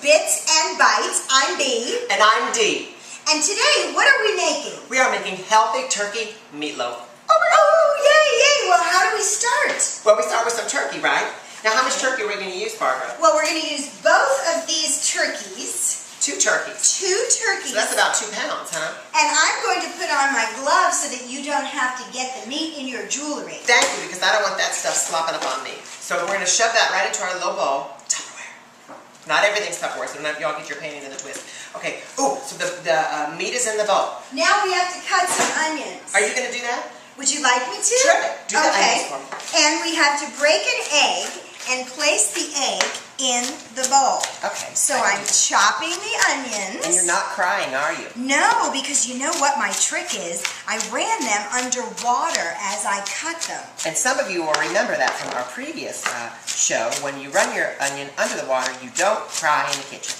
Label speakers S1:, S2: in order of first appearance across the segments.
S1: Bits and Bites. I'm B.
S2: And I'm D.
S1: And today, what are we making?
S2: We are making healthy turkey meatloaf.
S1: Oh, yay! Well, how do we start?
S2: Well, we start with some turkey, right? Now, how much turkey are we going to use, Barbara?
S1: Well, we're going to use both of these turkeys.
S2: 2 turkeys.
S1: 2 turkeys.
S2: So that's about 2 pounds, huh?
S1: And I'm going to put on my gloves so that you don't have to get the meat in your jewelry.
S2: Thank you, because I don't want that stuff slopping up on me. So we're going to shove that right into our little bowl. Tupperware. Not everything's Tupperware, so y'all get your paintings in a twist. Okay. Ooh, so the meat is in the bowl.
S1: Now we have to cut some onions.
S2: Are you going to do that?
S1: Would you like me to?
S2: Sure. Do the onions for me.
S1: And we have to break an egg and place the egg in the bowl.
S2: Okay.
S1: So I'm chopping the onions.
S2: And you're not crying, are you?
S1: No, because you know what my trick is? I ran them underwater as I cut them.
S2: And some of you will remember that from our previous show. When you run your onion under the water, you don't cry in the kitchen.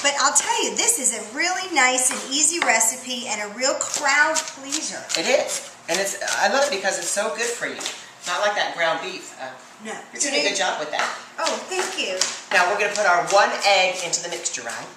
S1: But I'll tell you, this is a really nice and easy recipe and a real crowd pleaser.
S2: It is. And I love it because it's so good for you. Not like that ground beef.
S1: No.
S2: You're doing a good job with that.
S1: Oh, thank you.
S2: Now we're going to put our 1 egg into the mixture, right?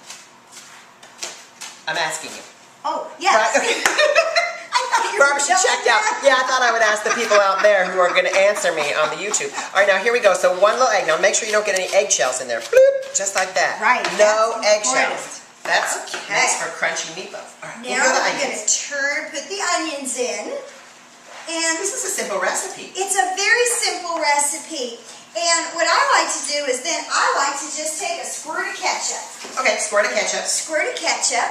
S2: I'm asking you.
S1: Oh, yes.
S2: Right? Okay.
S1: I thought you were
S2: Barbara, she checked out. Yeah, I thought I would ask the people out there who are going to answer me on the YouTube. All right, now here we go. So 1 little egg. Now make sure you don't get any eggshells in there. Bloop, just like that.
S1: Right.
S2: No eggshells. That's
S1: okay.
S2: Nice for crunchy meatloaf. All right,
S1: now we're going to put the onions in. And
S2: this is a simple recipe.
S1: It's a very simple recipe. And what I like to do is then I like to just take a squirt of ketchup.
S2: Okay, squirt of ketchup.
S1: Squirt of ketchup.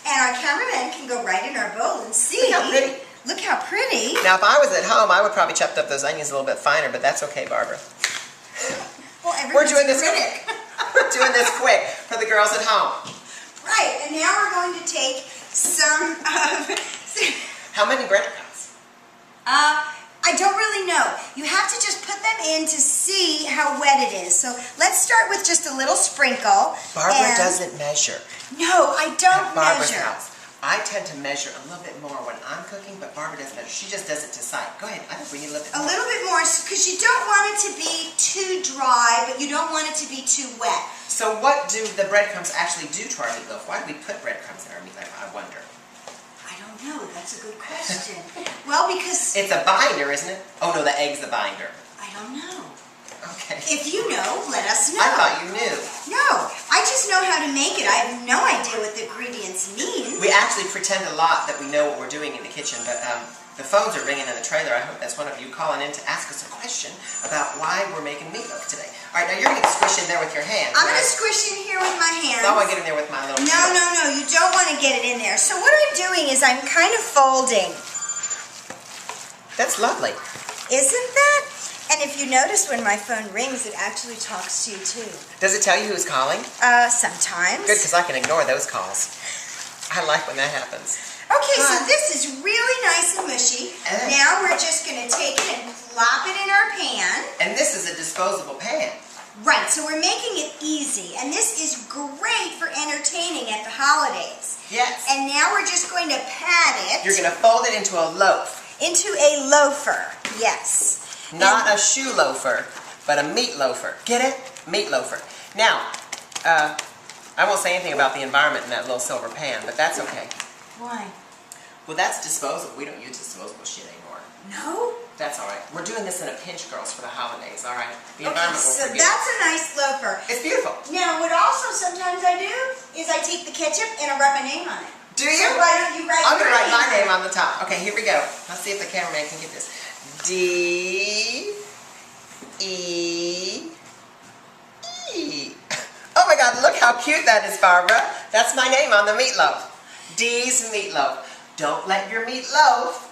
S1: And our cameraman can go right in our bowl and see.
S2: Look how pretty.
S1: Look how pretty.
S2: Now, if I was at home, I would probably chop up those onions a little bit finer, but that's okay, Barbara.
S1: Well,
S2: we're doing this
S1: critic.
S2: We're doing this quick for the girls at home.
S1: Right, and now we're going to take some of...
S2: How many breadcrumbs?
S1: I don't really know. You have to just put them in to see how wet it is. So let's start with just a little sprinkle.
S2: Barbara doesn't measure.
S1: No, I don't
S2: at Barbara's
S1: measure.
S2: House. I tend to measure a little bit more when I'm cooking, but Barbara doesn't measure. She just does it to sight. Go ahead. I think we need a little bit more.
S1: A little bit more, because you don't want it to be too dry, but you don't want it to be too wet.
S2: So what do the breadcrumbs actually do to our meatloaf? Why do we put breadcrumbs in our meatloaf, I wonder?
S1: I don't know. That's a good question. Well, because...
S2: It's a binder, isn't it? Oh, no, the egg's the binder.
S1: I don't know.
S2: Okay.
S1: If you know, let us know.
S2: I thought you knew.
S1: No, I just know how to make it. I have no idea what the ingredients mean.
S2: We actually pretend a lot that we know what we're doing in the kitchen, but the phones are ringing in the trailer. I hope that's one of you calling in to ask us a question about why we're making meatloaf today. All right, now you're going to squish in there with your hands.
S1: I'm going to squish in here with my hands.
S2: I want to get in there with my little
S1: No, you don't want to get it in there. So what I'm doing is I'm kind of folding.
S2: That's lovely.
S1: Isn't that? And if you notice when my phone rings, it actually talks to you too.
S2: Does it tell you who's calling?
S1: Sometimes.
S2: Good, because I can ignore those calls. I like when that happens.
S1: Okay, so this is really nice and mushy. Now we're just going to take it and plop it in our pan.
S2: And this is a disposable pan.
S1: Right, so we're making it easy. And this is great for entertaining at the holidays.
S2: Yes.
S1: And now we're just going to pat it.
S2: You're going to fold it into a loaf.
S1: Into a loafer, yes.
S2: Not a shoe loafer, but a meat loafer. Get it? Meat loafer. Now, I won't say anything about the environment in that little silver pan, but that's okay.
S1: Why?
S2: Well, that's disposable. We don't use disposable shit anymore.
S1: No?
S2: That's all right. We're doing this in a pinch, girls, for the holidays, all right? The
S1: Okay,
S2: environment will
S1: so
S2: forget.
S1: that's a nice loafer.
S2: It's beautiful.
S1: Now, what also sometimes I do is I take the ketchup and I write my name on it.
S2: Do you?
S1: So why don't you write
S2: I'm going to
S1: your
S2: write my name on the top. Okay, here we go. Let's see if the cameraman can get this. D E E. Oh my God, look how cute that is, Barbara. That's my name on the meatloaf. D's meatloaf. Don't let your meat loaf.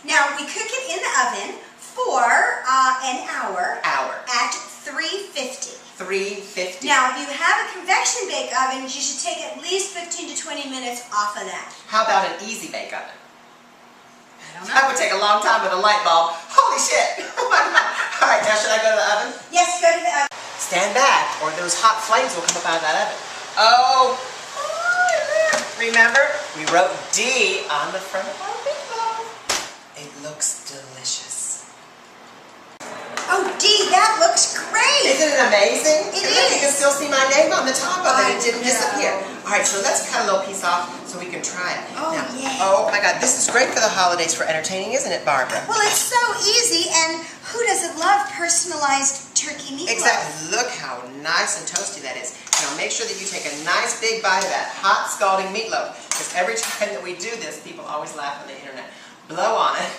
S1: Now, we cook it in the oven for an hour. At 350.
S2: 350.
S1: Now, if you have a convection bake oven, you should take at least 15 to 20 minutes off of that.
S2: How about an easy bake oven?
S1: I don't know.
S2: That would take a long time with a light bulb. Holy shit. Oh my God. All right, now should I go to the oven?
S1: Yes, go to the oven.
S2: Stand back or those hot flames will come up out of that oven. Oh, remember, we wrote D on the front of our meatloaf. It looks delicious.
S1: Oh, Dee, that looks great.
S2: Isn't it amazing?
S1: It
S2: is. You can still see my name on on the top of it. It didn't
S1: I
S2: disappear.
S1: know.
S2: All right, so let's cut a little piece off so we can try it.
S1: Oh,
S2: now,
S1: yeah.
S2: Oh my God, this is great for the holidays for entertaining, isn't it, Barbara?
S1: Well, it's so easy, and who doesn't love personalized turkey meatloaf?
S2: Exactly. Look how nice and toasty that is. Now make sure that you take a nice big bite of that hot scalding meatloaf, because every time that we do this, people always laugh on the internet. Blow on it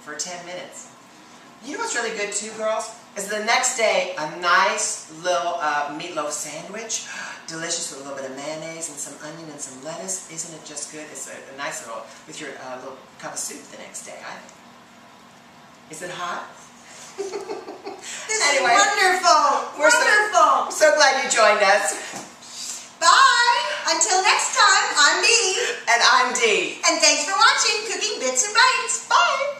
S2: for 10 minutes. You know what's really good too, girls? Is the next day a nice little meatloaf sandwich, delicious with a little bit of mayonnaise and some onion and some lettuce. Isn't it just good? It's a nice little, with your little cup of soup the next day. Is it hot?
S1: This
S2: Anyway,
S1: is wonderful.
S2: we're
S1: Wonderful.
S2: so glad you joined us.
S1: Bye. Until next time, I'm Bea.
S2: And I'm Dee.
S1: And thanks for watching Cooking Bits and Bites. Bye.